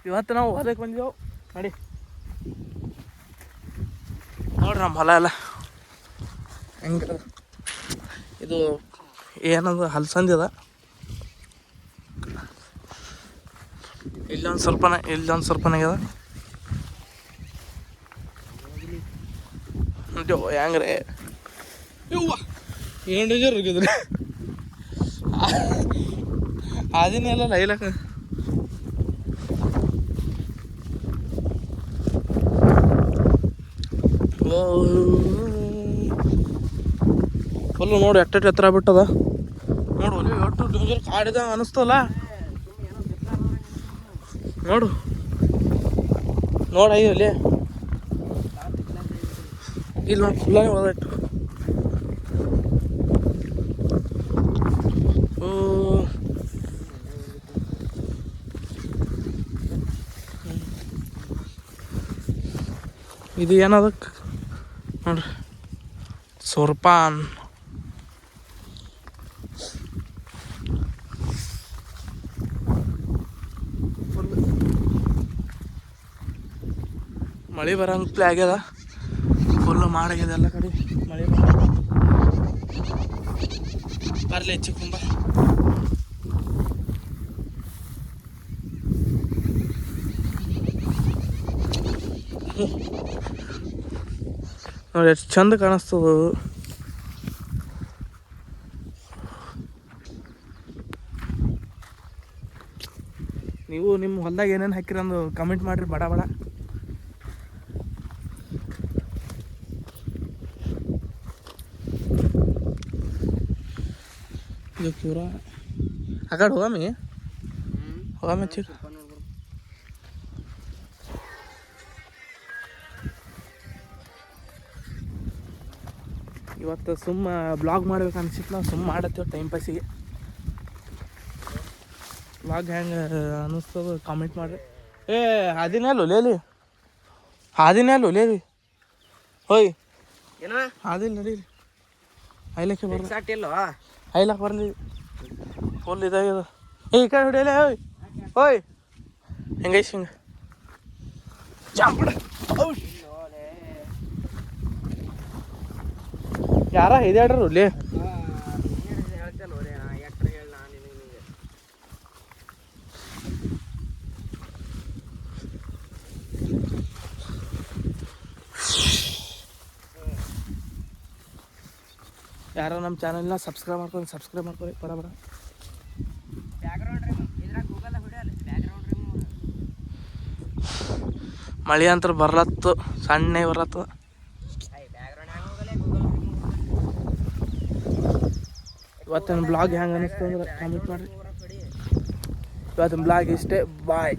ಇವತ್ತು ನಾವು ಹೊಲಕ್ಕೆ ಬಂದಿದ್ದೆವು ನೋಡಿ. ನೋಡ್ರಿ ನಮ್ಮ ಹೊಲ ಎಲ್ಲ ಹೆಂಗೆ. ಇದು ಏನದು ಹಲಸಂದಿ ಅದ. ಇಲ್ಲೊಂದು ಸ್ವಲ್ಪನೇ ಅದ. ಹೆಂಗ್ರೆ ಇವ್ವ ಏನು ಡೇಂಜರ್ ಹೋಗಿದ್ರಿ ಅದನ್ನೆಲ್ಲ ಲೈಲಕ್ಕ. ಫುಲ್ಲು ನೋಡಿ ಎಟ್ಟೆಟ್ಟು ಎತ್ತರ ಬಿಟ್ಟದ ನೋಡು. ಅಲ್ಲಿ ಎಷ್ಟು ಡೇಂಜರ್ ಕಾಡಿದ ಅನಿಸ್ತಲ್ಲ ನೋಡು. ನೋಡಿ ಅಲ್ಲಿ ಇಲ್ಲಿ ನೋಡಿ ಫುಲ್ಲಾಗಿ ಹೋದಟ್ಟು. ಇದು ಏನದಕ್ಕೆ ನೋಡ್ರಿ ಸೂರ್ಪಾನ್. ಮಳೆ ಬರಂಗ್ಲೇ ಆಗ್ಯದ. ಫುಲ್ಲು ಮಾಡಾಗ್ಯದ ಎಲ್ಲ ಕಡೆ ಮಳೆ ಬರಲಿ ಚಿಕ್ಕುಂಬ. ನೋಡಿ ಎಷ್ಟು ಚಂದ ಕಾಣಿಸ್ತದ. ನೀವು ನಿಮ್ಮ ಹೊಲ್ದಾಗ ಏನೇನು ಹಾಕಿರಿ ಅಂದು ಕಮೆಂಟ್ ಮಾಡಿರಿ ಬಡ ಬಡ. ಇದು ಪೂರ ಆ ಕಡೆ ಹೋಗಾಮಿ ಚಿಕ್ಕ. ಇವತ್ತು ಸುಮ್ಮ ಬ್ಲಾಗ್ ಮಾಡ್ಬೇಕು ಅನ್ಸಿತ್ತು. ನಾವು ಸುಮ್ಮ ಮಾಡತ್ತೀವಿ ಟೈಮ್ ಪಾಸಿಗೆ. ಬ್ಲಾಗ್ ಹೆಂಗೆ ಅನ್ನಿಸ್ತದ ಕಾಮೆಂಟ್ ಮಾಡಿರಿ. ಹಾದಿನಲ್ಲ ಲೇಲಿ ಹೋಯ್ ಹಾದಿಲ್ಲ ನಡೀಲಿ. ಐಲಕ್ಕೆ ಬರಲಿ ಫುಲ್ ಇದಾಗ್ಯದ. ಈ ಕಡೆ ಹೊಡಿಯಲ್ಲ ಹೋಯ್ ಹೆಂಗೈಸ್ ಹಿಂಗೆ ಜಾಂಪಡ. ಯಾರ ಹಿದಾಡ್ರು ಅಲ್ಲಿ ಯಾರೋ ನಮ್ಮ ಚಾನಲ್ನ ಸಬ್ಸ್ಕ್ರೈಬ್ ಮಾಡ್ಕೊಳ್ಳಿ ಬಡ ಬಡ. ಮಳೆ ಅಂತ ಬರ್ಲತ್ತು, ಸಣ್ಣ ಬರ್ಲತ್ತದ. ಇವತ್ತಿನ ಬ್ಲಾಗ್ ಹೆಂಗೆ ಅನ್ನಿಸ್ತು ಅಂದ್ರೆ ಕಾಮೆಂಟ್ ಮಾಡಿರಿ. ಇವತ್ತಿನ ಬ್ಲಾಗ್ ಇಷ್ಟೇ. ಬಾಯ್.